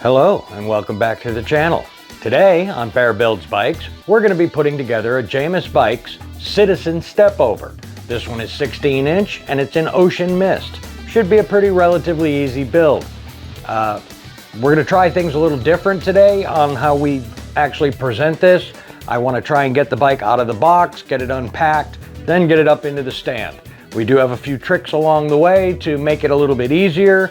Hello and welcome back to the channel. Today on Bear Builds Bikes, we're going to be putting together a Jamis Bikes Citizen Stepover. This one is 16-inch and it's in Ocean Mist. Should be a pretty relatively easy build. We're going to try things a little different today on how we actually present this. I want to try and get the bike out of the box, get it unpacked, then get it up into the stand. We do have a few tricks along the way to make it a little bit easier.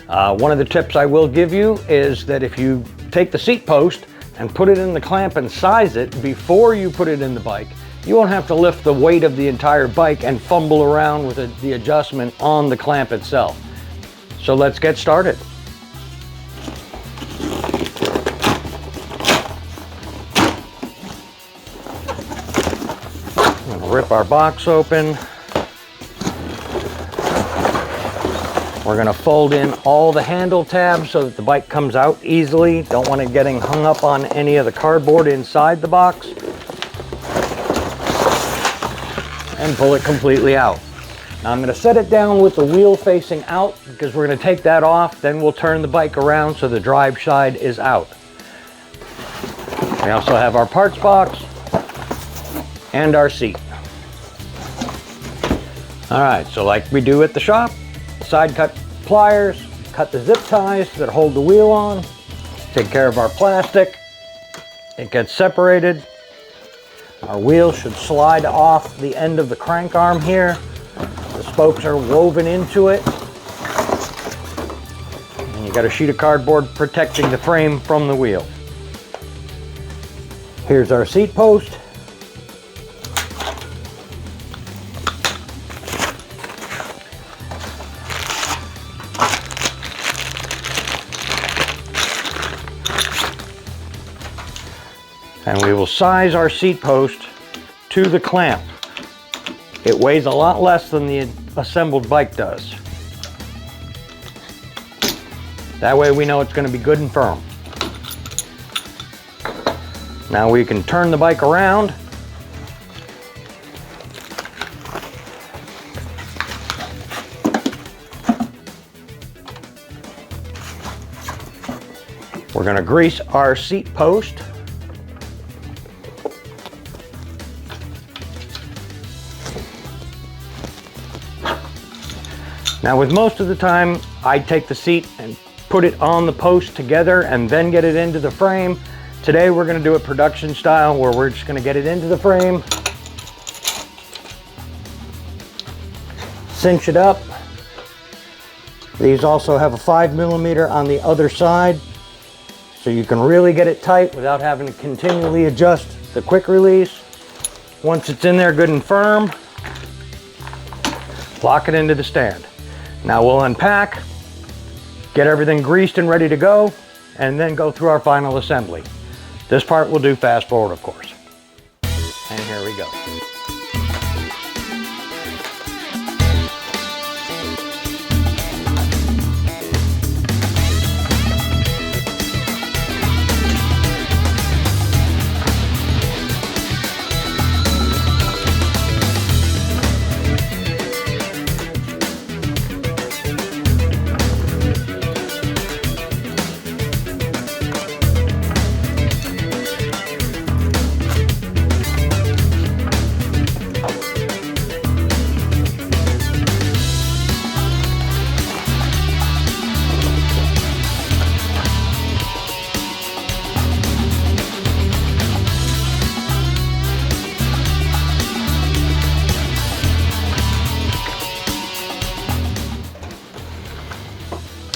One of the tips I will give you is that if you take the seat post and put it in the clamp and size it before you put it in the bike, you won't have to lift the weight of the entire bike and fumble around with the adjustment on the clamp itself. So let's get started. Rip our box open. We're going to fold in all the handle tabs so that the bike comes out easily. Don't want it getting hung up on any of the cardboard inside the box. And pull it completely out. Now I'm going to set it down with the wheel facing out because we're going to take that off. Then we'll turn the bike around so the drive side is out. We also have our parts box and our seat. All right, so like we do at the shop, side cut pliers, cut the zip ties that hold the wheel on, take care of our plastic. It gets separated. Our wheel should slide off the end of the crank arm here. The spokes are woven into it. And you got a sheet of cardboard protecting the frame from the wheel. Here's our seat post. And we will size our seat post to the clamp. It weighs a lot less than the assembled bike does. That way we know it's going to be good and firm. Now we can turn the bike around. We're going to grease our seat post. Now with most of the time, I take the seat and put it on the post together and then get it into the frame. Today we're going to do it production style where we're just going to get it into the frame, cinch it up. These also have a 5mm on the other side, so you can really get it tight without having to continually adjust the quick release. Once it's in there good and firm, lock it into the stand. Now we'll unpack, get everything greased and ready to go, and then go through our final assembly. This part we'll do fast forward, of course. And here we go.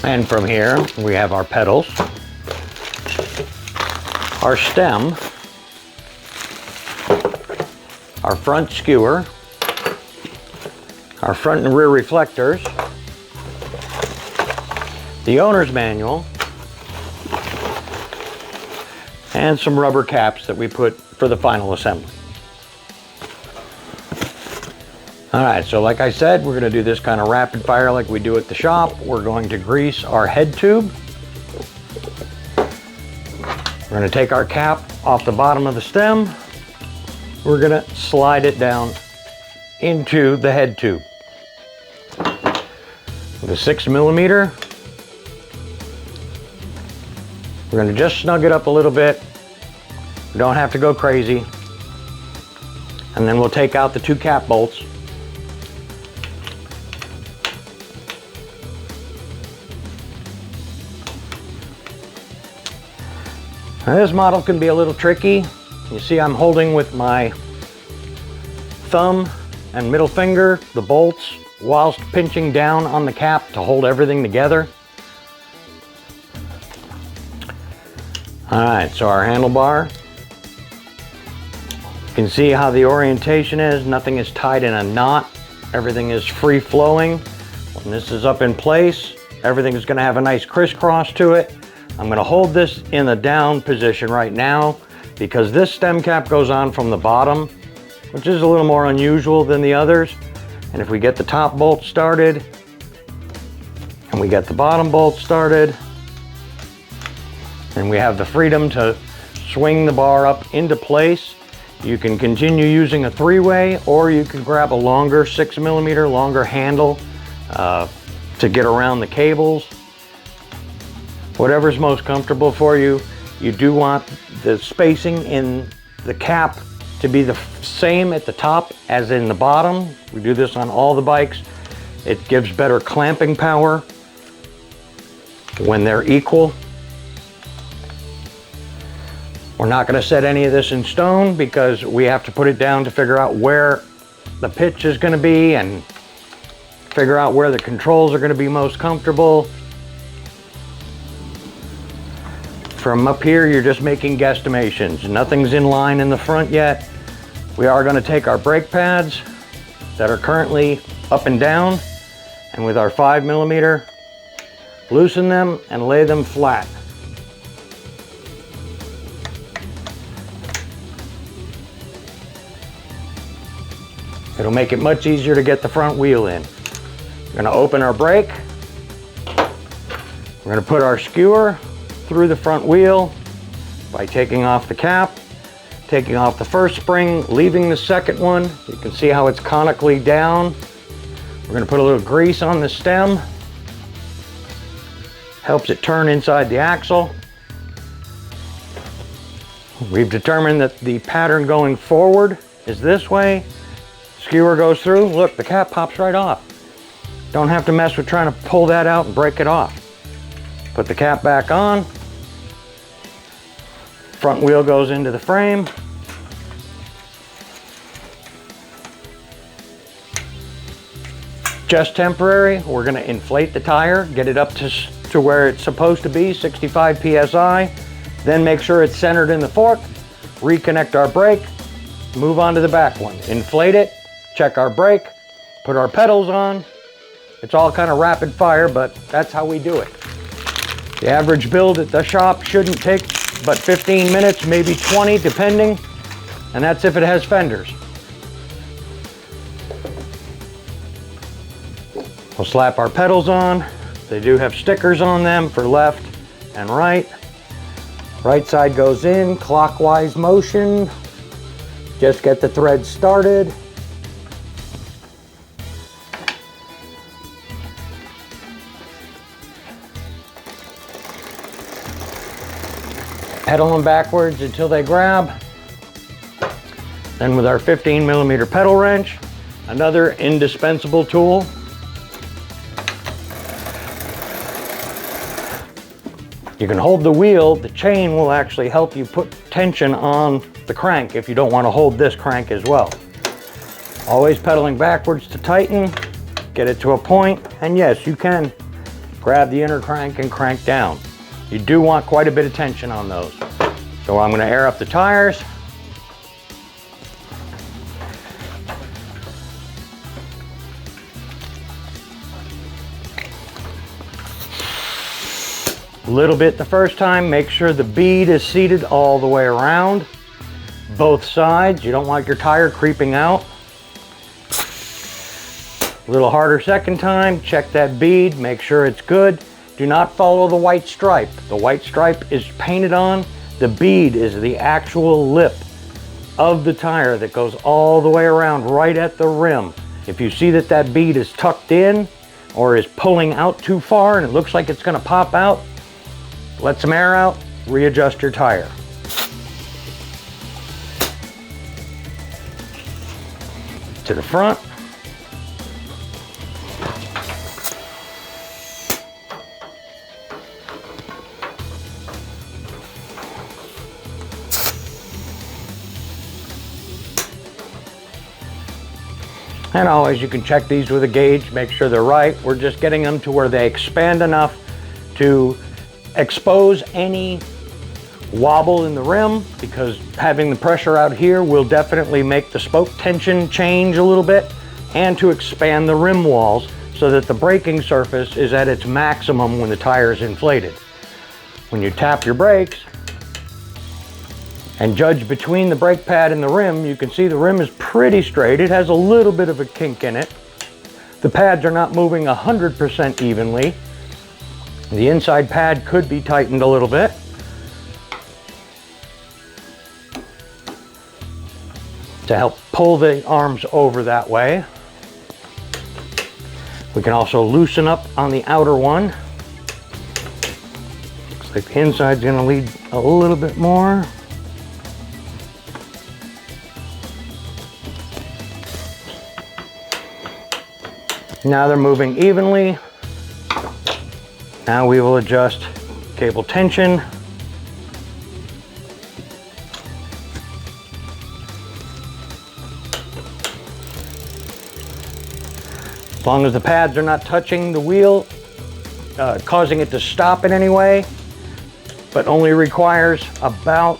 And from here, we have our pedals, our stem, our front skewer, our front and rear reflectors, the owner's manual, and some rubber caps that we put for the final assembly. All right, so like I said, we're going to do this kind of rapid fire like we do at the shop. We're going to grease our head tube. We're going to take our cap off the bottom of the stem. We're going to slide it down into the head tube. With a 6mm, We're going to just snug it up a little bit. We don't have to go crazy. And then we'll take out the 2 cap bolts. Now this model can be a little tricky. You see I'm holding with my thumb and middle finger the bolts whilst pinching down on the cap to hold everything together. Alright, so our handlebar. You can see how the orientation is. Nothing is tied in a knot. Everything is free flowing. When this is up in place, everything is going to have a nice crisscross to it. I'm going to hold this in the down position right now because this stem cap goes on from the bottom, which is a little more unusual than the others. And if we get the top bolt started and we get the bottom bolt started, and we have the freedom to swing the bar up into place, you can continue using a 3-way, or you can grab a longer 6mm longer handle to get around the cables. Whatever's most comfortable for you. You do want the spacing in the cap to be the same at the top as in the bottom. We do this on all the bikes. It gives better clamping power when they're equal. We're not going to set any of this in stone because we have to put it down to figure out where the pitch is going to be and figure out where the controls are going to be most comfortable. From up here, you're just making guesstimations. Nothing's in line in the front yet. We are going to take our brake pads that are currently up and down, and with our 5mm, loosen them and lay them flat. It'll make it much easier to get the front wheel in. We're going to open our brake. We're going to put our skewer through the front wheel by taking off the cap, taking off the first spring, leaving the second one. You can see how it's conically down. We're going to put a little grease on the stem. Helps it turn inside the axle. We've determined that the pattern going forward is this way. Skewer goes through. Look, the cap pops right off. Don't have to mess with trying to pull that out and break it off. Put the cap back on. Front wheel goes into the frame. Just temporary. We're going to inflate the tire, get it up to where it's supposed to be, 65 psi. Then make sure it's centered in the fork. Reconnect our brake. Move on to the back one. Inflate it. Check our brake. Put our pedals on. It's all kind of rapid fire, but that's how we do it. The average build at the shop shouldn't take but 15 minutes, maybe 20, depending. And that's if it has fenders. We'll slap our pedals on. They do have stickers on them for left and right. Right side goes in, clockwise motion. Just get the thread started. Pedal them backwards until they grab. Then with our 15mm pedal wrench, another indispensable tool. You can hold the wheel. The chain will actually help you put tension on the crank if you don't want to hold this crank as well. Always pedaling backwards to tighten, get it to a point, and yes, you can grab the inner crank and crank down. You do want quite a bit of tension on those. So I'm going to air up the tires. A little bit the first time. Make sure the bead is seated all the way around. Both sides. You don't want your tire creeping out. A little harder second time. Check that bead. Make sure it's good. Do not follow the white stripe. The white stripe is painted on. The bead is the actual lip of the tire that goes all the way around right at the rim. If you see that that bead is tucked in or is pulling out too far and it looks like it's going to pop out, let some air out, readjust your tire. To the front. And always you can check these with a gauge, make sure they're right. We're just getting them to where they expand enough to expose any wobble in the rim, because having the pressure out here will definitely make the spoke tension change a little bit, and to expand the rim walls so that the braking surface is at its maximum when the tire is inflated. When you tap your brakes and judge between the brake pad and the rim, you can see the rim is pretty straight. It has a little bit of a kink in it. The pads are not moving 100% evenly. The inside pad could be tightened a little bit. To help pull the arms over that way. We can also loosen up on the outer one. Looks like the inside's gonna lead a little bit more. Now they're moving evenly. Now we will adjust cable tension. As long as the pads are not touching the wheel, causing it to stop in any way, but only requires about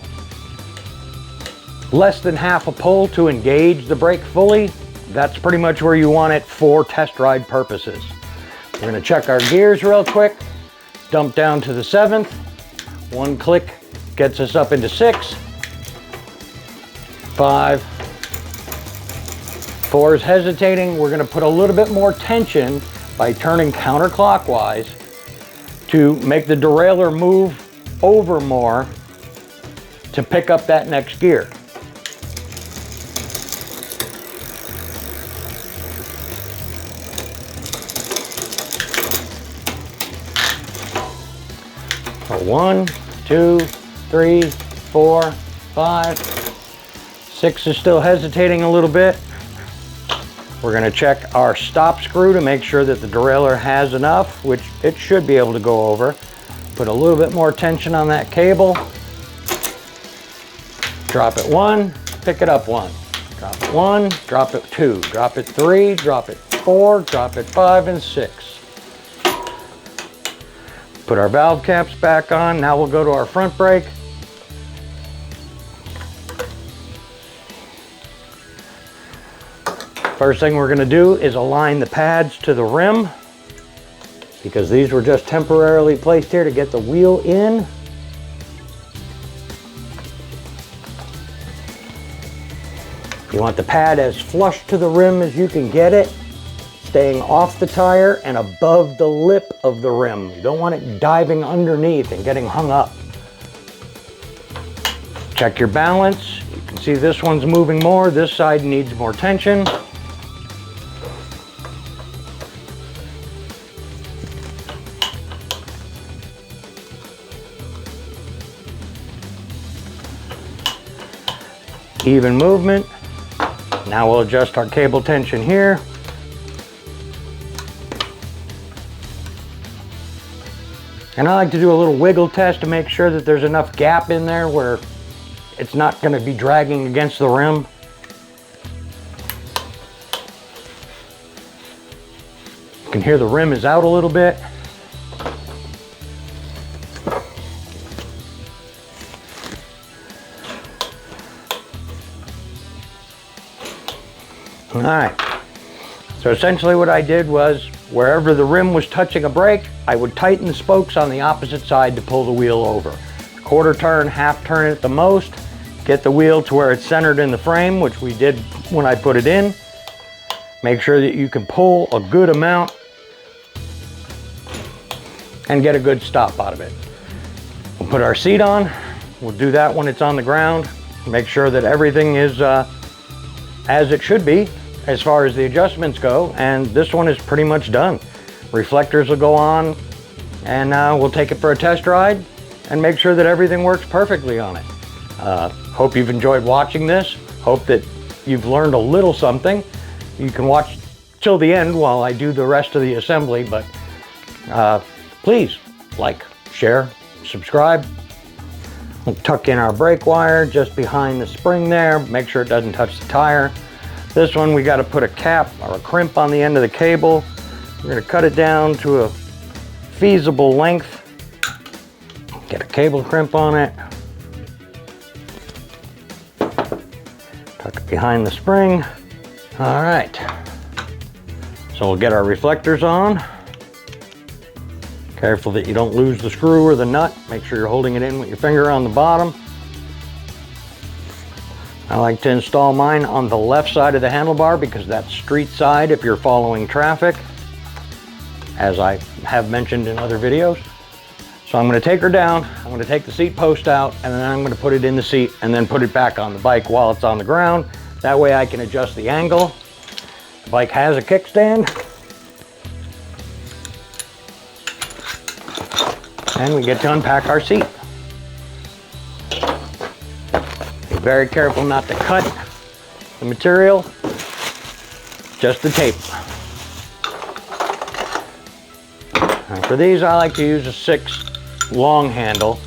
less than half a pull to engage the brake fully, that's pretty much where you want it for test ride purposes. We're going to check our gears real quick. Dump down to the 7th. One click gets us up into 6. 5. 4 is hesitating. We're going to put a little bit more tension by turning counterclockwise to make the derailleur move over more to pick up that next gear. So 1, 2, 3, 4, 5. 6 is still hesitating a little bit. We're going to check our stop screw to make sure that the derailleur has enough, which it should be able to go over. Put a little bit more tension on that cable. Drop it 1, pick it up 1. Drop it 1, drop it 2, drop it 3, drop it 4, drop it 5, and 6. Put our valve caps back on. Now we'll go to our front brake. First thing we're going to do is align the pads to the rim, because these were just temporarily placed here to get the wheel in. You want the pad as flush to the rim as you can get it, staying off the tire and above the lip of the rim. You don't want it diving underneath and getting hung up. Check your balance. You can see this one's moving more. This side needs more tension. Even movement. Now we'll adjust our cable tension here. And I like to do a little wiggle test to make sure that there's enough gap in there where it's not going to be dragging against the rim. You can hear the rim is out a little bit. All right, so essentially what I did was, wherever the rim was touching a brake, I would tighten the spokes on the opposite side to pull the wheel over. Quarter turn, half turn at the most, get the wheel to where it's centered in the frame, which we did when I put it in. Make sure that you can pull a good amount and get a good stop out of it. We'll put our seat on. We'll do that when it's on the ground. Make sure that everything is as it should be as far as the adjustments go, and this one is pretty much done. Reflectors will go on, and we'll take it for a test ride and make sure that everything works perfectly on it. Hope you've enjoyed watching this. Hope that you've learned a little something. You can watch till the end while I do the rest of the assembly, but please like, share, subscribe. We'll tuck in our brake wire just behind the spring there. Make sure it doesn't touch the tire. This one, we got to put a cap or a crimp on the end of the cable. We're going to cut it down to a feasible length. Get a cable crimp on it. Tuck it behind the spring. All right. So we'll get our reflectors on. Careful that you don't lose the screw or the nut. Make sure you're holding it in with your finger on the bottom. I like to install mine on the left side of the handlebar because that's street side if you're following traffic, as I have mentioned in other videos. So I'm going to take her down, I'm going to take the seat post out, and then I'm going to put it in the seat and then put it back on the bike while it's on the ground. That way I can adjust the angle. The bike has a kickstand. And we get to unpack our seat. Be very careful not to cut the material, just the tape. And for these, I like to use a 6 long handle.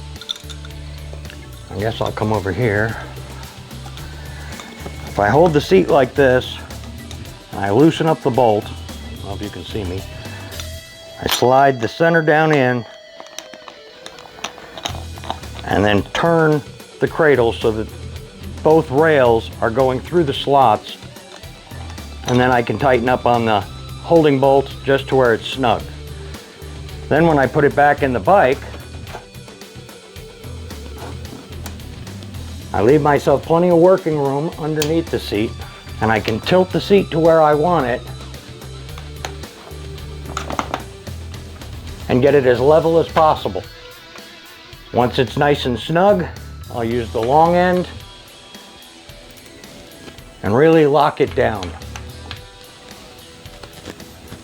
I guess I'll come over here. If I hold the seat like this, and I loosen up the bolt, I don't know if you can see me, I slide the center down in, and then turn the cradle so that both rails are going through the slots, and then I can tighten up on the holding bolt just to where it's snug. Then when I put it back in the bike, I leave myself plenty of working room underneath the seat, and I can tilt the seat to where I want it and get it as level as possible. Once it's nice and snug, I'll use the long end and really lock it down.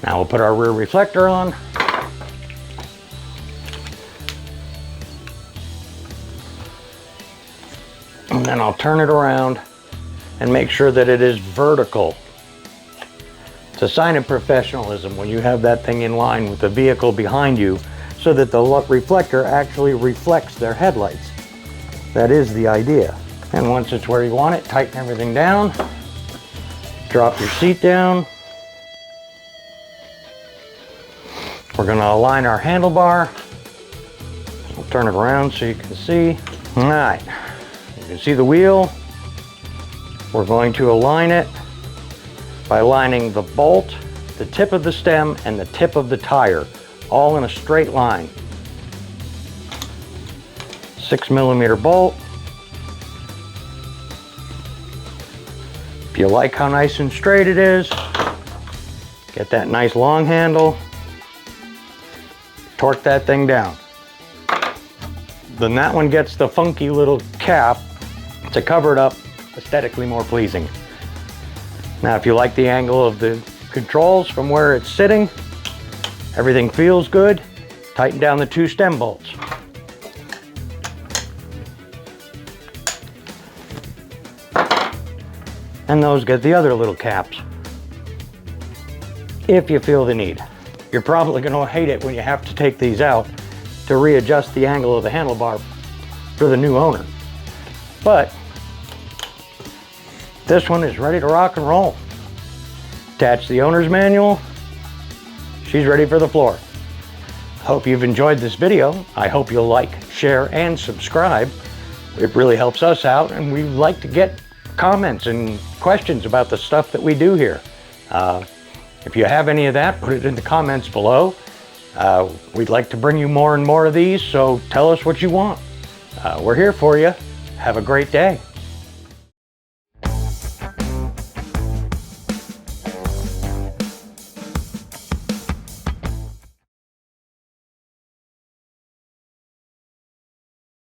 Now we'll put our rear reflector on. And then I'll turn it around and make sure that it is vertical. It's a sign of professionalism when you have that thing in line with the vehicle behind you, so that the reflector actually reflects their headlights. That is the idea. And once it's where you want it, tighten everything down. Drop your seat down. We're going to align our handlebar. We'll turn it around so you can see. All right, you can see the wheel. We're going to align it by lining the bolt, the tip of the stem, and the tip of the tire, all in a straight line. 6mm bolt. If you like how nice and straight it is, get that nice long handle, torque that thing down. Then that one gets the funky little cap to cover it up, aesthetically more pleasing. Now if you like the angle of the controls from where it's sitting, everything feels good, tighten down the 2 stem bolts. And those get the other little caps, if you feel the need. You're probably going to hate it when you have to take these out to readjust the angle of the handlebar for the new owner. But this one is ready to rock and roll. Attach the owner's manual. She's ready for the floor. Hope you've enjoyed this video. I hope you'll like, share, and subscribe. It really helps us out, and we like to get comments and questions about the stuff that we do here. If you have any of that, put it in the comments below. We'd like to bring you more and more of these, so tell us what you want. We're here for you. Have a great day.